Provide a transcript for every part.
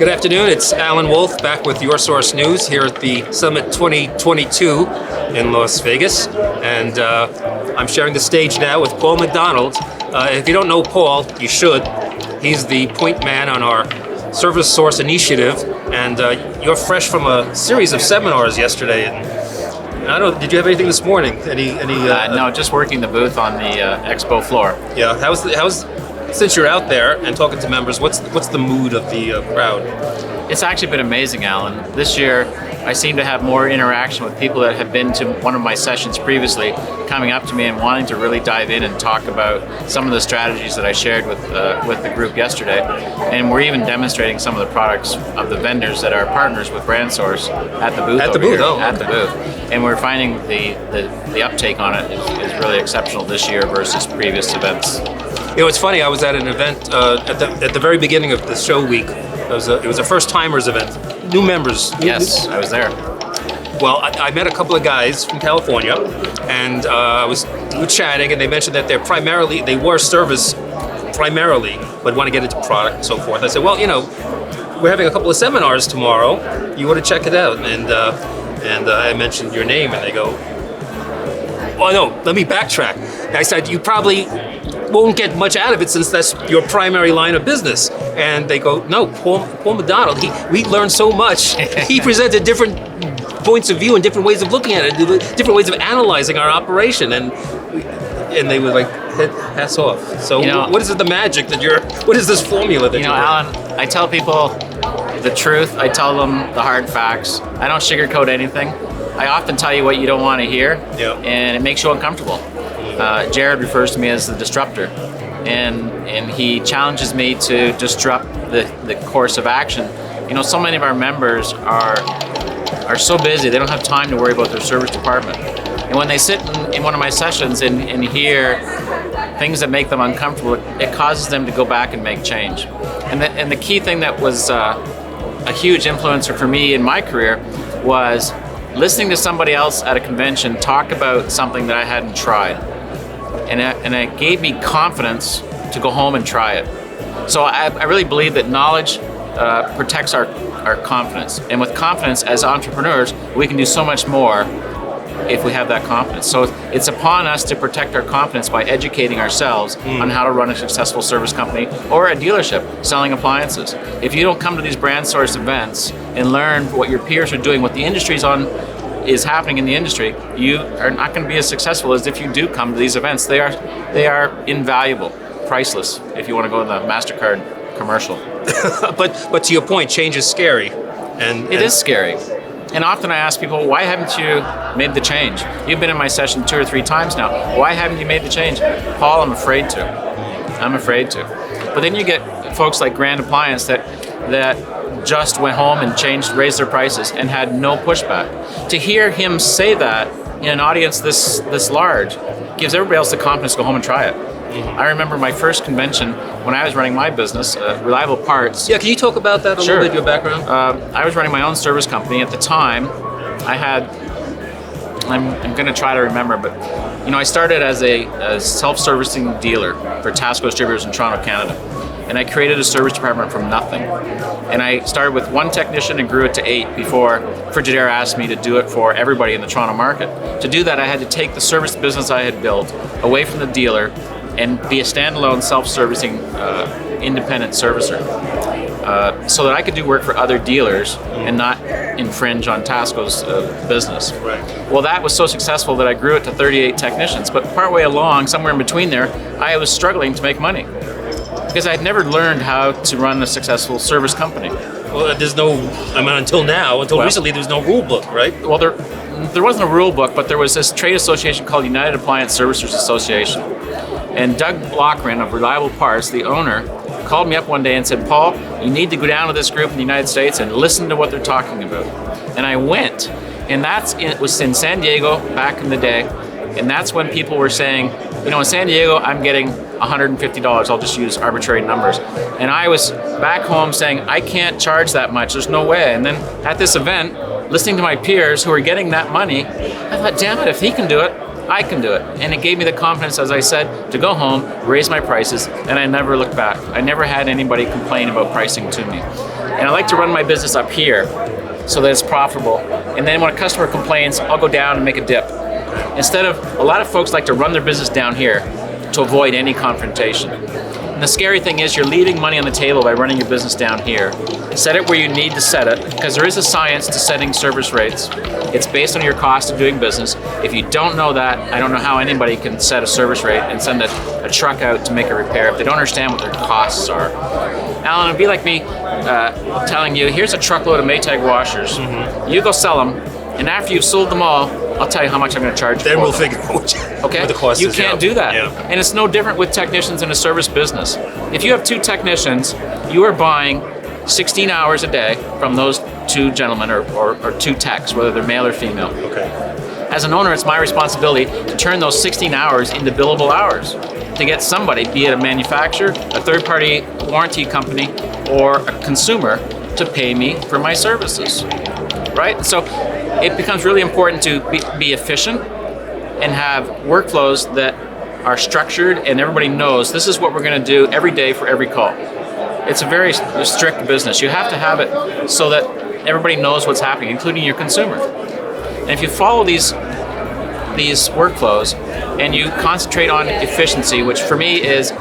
Good afternoon, it's Alan Wolf back with Your Source News here at the Summit 2022 in Las Vegas. And I'm sharing the stage now with Paul MacDonald. If you don't know Paul, you should. He's the point man on our ServiceSource initiative. And you're fresh from a series of seminars yesterday. And I don't know, did you have anything this morning? No, just working the booth on the expo floor. Yeah, how's since you're out there and talking to members, what's the mood of the crowd? It's actually been amazing, Alan. This year, I seem to have more interaction with people that have been to one of my sessions previously, coming up to me and wanting to really dive in and talk about some of the strategies that I shared with the group yesterday. And we're even demonstrating some of the products of the vendors that are partners with BrandSource at the booth. At the booth. And we're finding the uptake on it is really exceptional this year versus previous events. You know, it's funny. I was at an event at the very beginning of the show week. It was a first timers event. New members. Yes, I was there. Well, I met a couple of guys from California, and we were chatting, and they mentioned that they were service primarily, but want to get into product and so forth. I said, well, you know, we're having a couple of seminars tomorrow. You want to check it out? And I mentioned your name, and they go, oh no, let me backtrack. And I said, you probably won't get much out of it since that's your primary line of business. And they go, no, Paul MacDonald, we learned so much. He presented different points of view and different ways of looking at it, different ways of analyzing our operation. And they were like, hats off. So what is it, the magic what is this formula that Alan, I tell people the truth. I tell them the hard facts. I don't sugarcoat anything. I often tell you what you don't want to hear, and it makes you uncomfortable. Jared refers to me as the disruptor, and he challenges me to disrupt the course of action. You know, so many of our members are so busy, they don't have time to worry about their service department. And when they sit in one of my sessions and hear things that make them uncomfortable, it causes them to go back and make change. And the key thing that was a huge influencer for me in my career was listening to somebody else at a convention talk about something that I hadn't tried. And it gave me confidence to go home and try it. So I really believe that knowledge protects our confidence. And with confidence as entrepreneurs, we can do so much more if we have that confidence. So it's upon us to protect our confidence by educating ourselves on how to run a successful service company or a dealership selling appliances. If you don't come to these BrandSource events and learn what your peers are doing, what the industry's is happening in the industry, you are not going to be as successful as if you do come to these events. They are invaluable, priceless, if you want to go to the MasterCard commercial. but to your point, change is scary. It is scary. And often I ask people, why haven't you made the change? You've been in my session 2 or 3 times now. Why haven't you made the change? Paul, I'm afraid to. But then you get folks like Grand Appliance that just went home and raised their prices and had no pushback. To hear him say that in an audience this large gives everybody else the confidence to go home and try it. Mm-hmm. I remember my first convention when I was running my business, Reliable Parts. Yeah, can you talk about that a little bit, your background? I was running my own service company. At the time, I'm going to try to remember, but I started as a self-servicing dealer for Tasco distributors in Toronto, Canada. And I created a service department from nothing. And I started with 1 technician and grew it to 8 before Frigidaire asked me to do it for everybody in the Toronto market. To do that, I had to take the service business I had built away from the dealer and be a standalone self-servicing independent servicer so that I could do work for other dealers and not infringe on Tasco's business. Right. Well, that was so successful that I grew it to 38 technicians, but partway along, somewhere in between there, I was struggling to make money because I'd never learned how to run a successful service company. Well, until recently, there was no rule book, right? Well, there wasn't a rule book, but there was this trade association called United Appliance Servicers Association. And Doug Blockman of Reliable Parts, the owner, called me up one day and said, Paul, you need to go down to this group in the United States and listen to what they're talking about. And I went, and it was in San Diego back in the day, and that's when people were saying, in San Diego, I'm getting $150. I'll just use arbitrary numbers. And I was back home saying, I can't charge that much. There's no way. And then at this event, listening to my peers who are getting that money, I thought, damn it, if he can do it, I can do it. And it gave me the confidence, as I said, to go home, raise my prices, and I never looked back. I never had anybody complain about pricing to me. And I like to run my business up here so that it's profitable. And then when a customer complains, I'll go down and make a dip. Instead of, a lot of folks like to run their business down here to avoid any confrontation. And the scary thing is you're leaving money on the table by running your business down here. Set it where you need to set it, because there is a science to setting service rates. It's based on your cost of doing business. If you don't know that, I don't know how anybody can set a service rate and send a truck out to make a repair if they don't understand what their costs are. Alan, it'd be like me telling you, here's a truckload of Maytag washers. You go sell them, and after you've sold them all, I'll tell you how much I'm going to charge you. Then for we'll them. figure out what the cost you is. can't do that. And it's no different with technicians in a service business. If you have 2 technicians, you are buying 16 hours a day from those 2 gentlemen or 2 techs, whether they're male or female. Okay. As an owner, it's my responsibility to turn those 16 hours into billable hours, to get somebody, be it a manufacturer, a third-party warranty company, or a consumer, to pay me for my services, right? So it becomes really important to be efficient and have workflows that are structured and everybody knows this is what we're going to do every day for every call. It's a very strict business. You have to have it so that everybody knows what's happening, including your consumer. And if you follow these workflows and you concentrate on efficiency, which for me is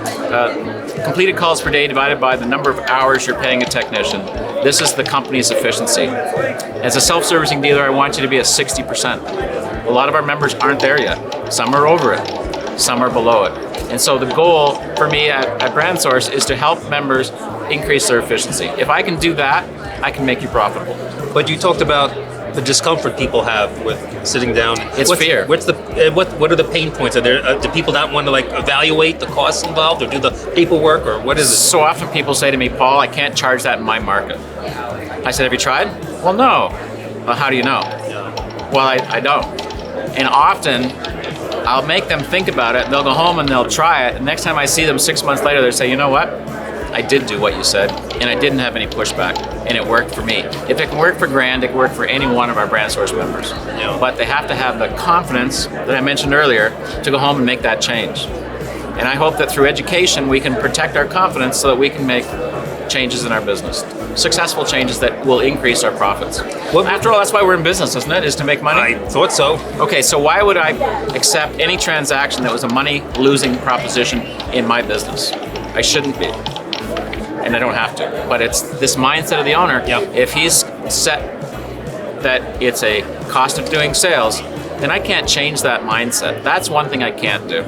completed calls per day divided by the number of hours you're paying a technician, this is the company's efficiency. As a self-servicing dealer, I want you to be at 60%. A lot of our members aren't there yet. Some are over it, some are below it. And so the goal for me at BrandSource is to help members increase their efficiency. If I can do that, I can make you profitable. But you talked about the discomfort people have with sitting down. It's fear. What are the pain points? Are there do people not want to evaluate the costs involved or do the paperwork, or what is it? So often people say to me, Paul, I can't charge that in my market. I said, have you tried? Well, no. Well, how do you know? Yeah. Well, I don't. And often I'll make them think about it, and they'll go home and they'll try it. And next time I see them 6 months later, they'll say, you know what? I did do what you said, and I didn't have any pushback, and it worked for me. If it can work for Grand, it can work for any one of our BrandSource members. Yeah. But they have to have the confidence that I mentioned earlier to go home and make that change. And I hope that through education, we can protect our confidence so that we can make changes in our business. Successful changes that will increase our profits. After all, that's why we're in business, isn't it? Is to make money? I thought so. Okay, so why would I accept any transaction that was a money-losing proposition in my business? I shouldn't be. And I don't have to. But it's this mindset of the owner. Yep. If he's set that it's a cost of doing sales, then I can't change that mindset. That's one thing I can't do.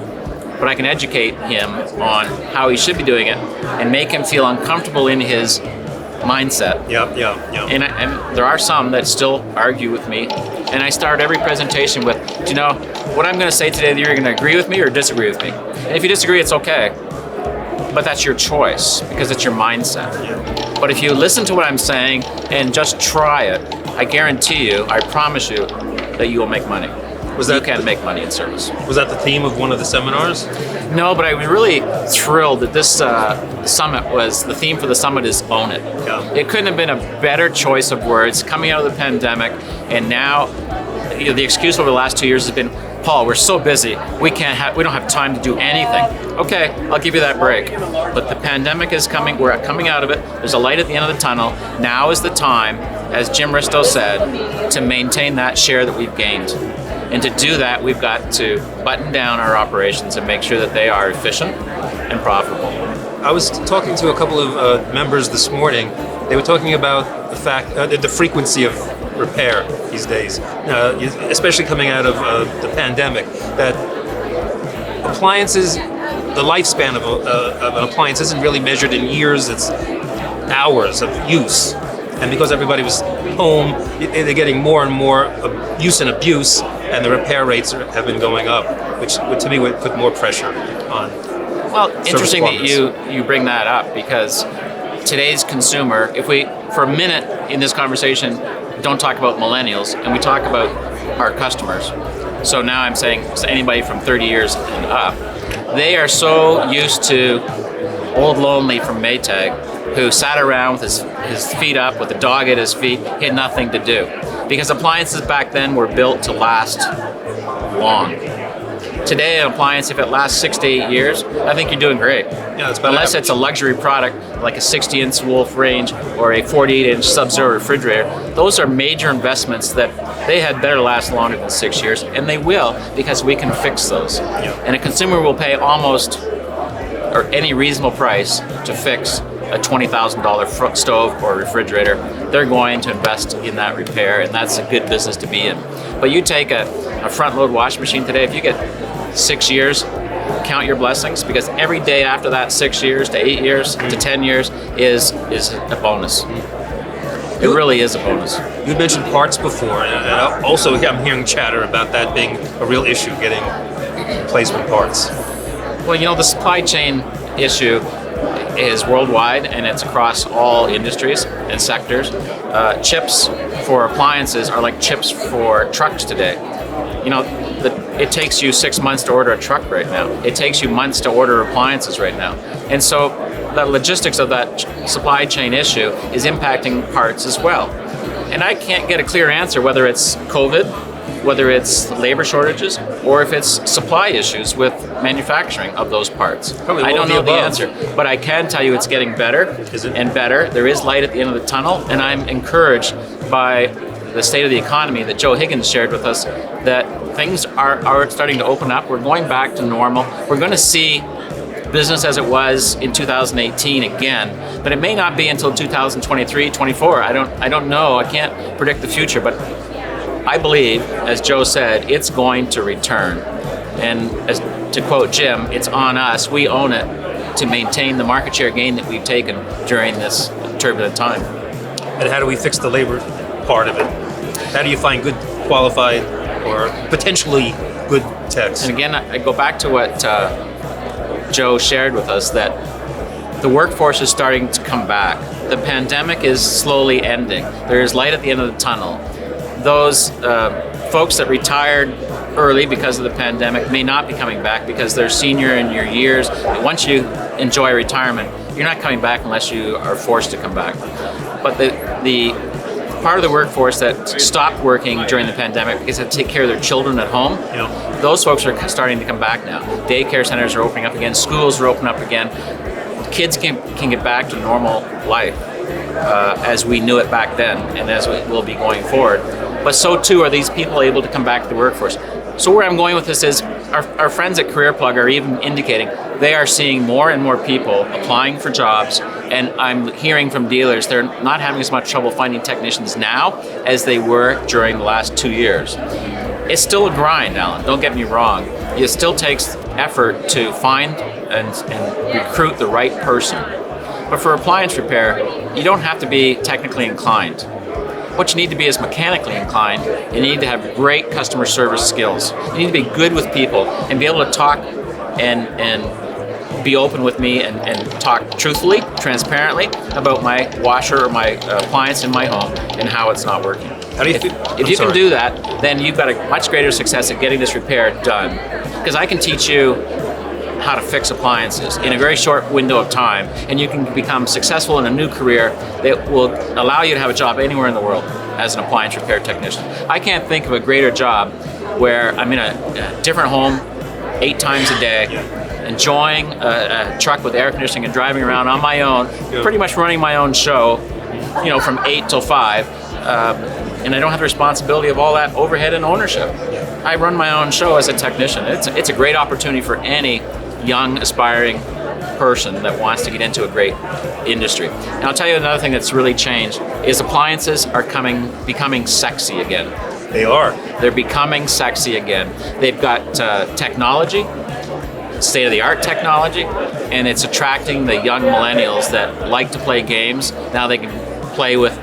But I can educate him on how he should be doing it and make him feel uncomfortable in his mindset. Yeah. And there are some that still argue with me. And I start every presentation with, do you know, what I'm going to say today, that you're going to agree with me or disagree with me? And if you disagree, it's okay. But that's your choice because it's your mindset. Yeah. But if you listen to what I'm saying and just try it, I guarantee you, I promise you, that you will make money. You can make money in service. Was that the theme of one of the seminars? No, but I was really thrilled that this summit was, the theme for the summit is Own It. Yeah. It couldn't have been a better choice of words coming out of the pandemic, and now the excuse over the last 2 years has been, Paul, we're so busy, we don't have time to do anything. Okay, I'll give you that break. But the pandemic is coming, we're coming out of it, there's a light at the end of the tunnel. Now is the time, as Jim Risto said, to maintain that share that we've gained. And to do that, we've got to button down our operations and make sure that they are efficient and profitable. I was talking to a couple of members this morning. They were talking about the fact, the frequency of repair these days, especially coming out of the pandemic, that appliances, the lifespan of an appliance isn't really measured in years, it's hours of use. And because everybody was home, they're getting more and more use and abuse, and the repair rates have been going up, which to me would put more pressure on. Well, interesting that you bring that up, because today's consumer, if we, for a minute in this conversation, don't talk about millennials, and we talk about our customers. So now I'm saying to anybody from 30 years and up, they are so used to old lonely from Maytag, who sat around with his feet up, with a dog at his feet, he had nothing to do. Because appliances back then were built to last long. today an appliance, if it lasts 6 to 8 years, I think you're doing great. Yeah, that's about Unless average. it's a luxury product like a 60-inch Wolf range or a 48-inch Sub-Zero refrigerator. Those are major investments that they had better last longer than 6 years, and they will, because we can fix those. And a consumer will pay almost or any reasonable price to fix a $20,000 stove or refrigerator. They're going to invest in that repair, and that's a good business to be in. But you take a front-load washing machine today, if you get 6 years, count your blessings, because every day after that, 6 years to 8 years to 10 years is a bonus. It really is a bonus. You mentioned parts before, and also I'm hearing chatter about that being a real issue, getting replacement parts. Well, you know, the supply chain issue is worldwide, and it's across all industries and sectors. Chips for appliances are like chips for trucks today. You know, it takes you 6 months to order a truck right now. It takes you months to order appliances right now. And so the logistics of that supply chain issue is impacting parts as well. And I can't get a clear answer whether it's COVID, whether it's labor shortages, or if it's supply issues with manufacturing of those parts. Probably I don't know the above. answer, but I can tell you it's getting better and better. There is light at the end of the tunnel, and I'm encouraged by the state of the economy that Joe Higgins shared with us, that things are starting to open up. We're going back to normal. We're going to see business as it was in 2018 again, but it may not be until 2023, 24. I don't know. I can't predict the future, but I believe, as Joe said, it's going to return. And as to quote Jim, it's on us. We own it to maintain the market share gain that we've taken during this turbulent time. And how do we fix the labor part of it? How do you find good, qualified, or potentially good techs? And again, I go back to what Joe shared with us, that the workforce is starting to come back. The pandemic is slowly ending. There is light at the end of the tunnel. Those folks that retired early because of the pandemic may not be coming back because they're senior in your years. Once you enjoy retirement, you're not coming back unless you are forced to come back. But the part of the workforce that stopped working during the pandemic because they had to take care of their children at home, those folks are starting to come back now. Daycare centers are opening up again, schools are opening up again. Kids can get back to normal life as we knew it back then and as we will be going forward. But so too are these people able to come back to the workforce. So where I'm going with this is our friends at Career Plug are even indicating they are seeing more and more people applying for jobs, and I'm hearing from dealers they're not having as much trouble finding technicians now as they were during the last 2 years. It's still a grind, Alan, don't get me wrong. It still takes effort to find and recruit the right person. But for appliance repair, you don't have to be technically inclined. What you need to be is mechanically inclined. You need to have great customer service skills. You need to be good with people and be able to talk and be open with me and talk truthfully, transparently about my washer or my appliance in my home and how it's not working. How do you If you can do that, then you've got a much greater success at getting this repair done. Because I can teach you how to fix appliances in a very short window of time, and you can become successful in a new career that will allow you to have a job anywhere in the world as an appliance repair technician. I can't think of a greater job where I'm in a different home 8 times a day, enjoying a truck with air conditioning and driving around on my own, pretty much running my own show, from 8 till 5, and I don't have the responsibility of all that overhead and ownership. I run my own show as a technician. It's a great opportunity for any young, aspiring person that wants to get into a great industry. And I'll tell you another thing that's really changed is appliances are becoming sexy again. They are. They're becoming sexy again. They've got technology, state-of-the-art technology, and it's attracting the young millennials that like to play games. Now they can play with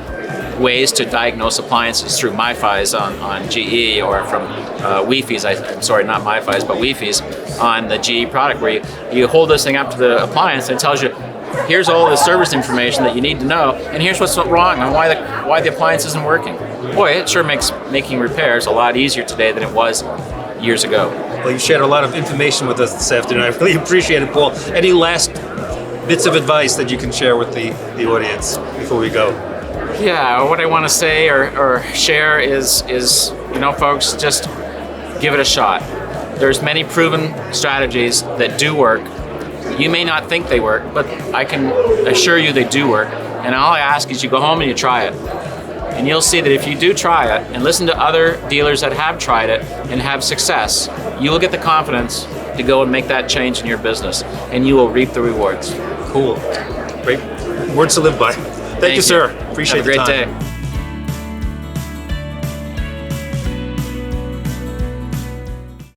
ways to diagnose appliances through MiFi's on GE or from Wi-Fi's, not MiFi's, but Wi-Fi's on the GE product, where you hold this thing up to the appliance and it tells you, here's all the service information that you need to know, and here's what's wrong and why the appliance isn't working. Boy, it sure makes making repairs a lot easier today than it was years ago. Well, you shared a lot of information with us this afternoon. I really appreciate it, Paul. Any last bits of advice that you can share with the audience before we go? Yeah, what I want to say or share is folks, just give it a shot. There's many proven strategies that do work. You may not think they work, but I can assure you they do work. And all I ask is you go home and you try it. And you'll see that if you do try it and listen to other dealers that have tried it and have success, you will get the confidence to go and make that change in your business, and you will reap the rewards. Cool. Great words to live by. Thank you, sir. Appreciate Have a great the time. day.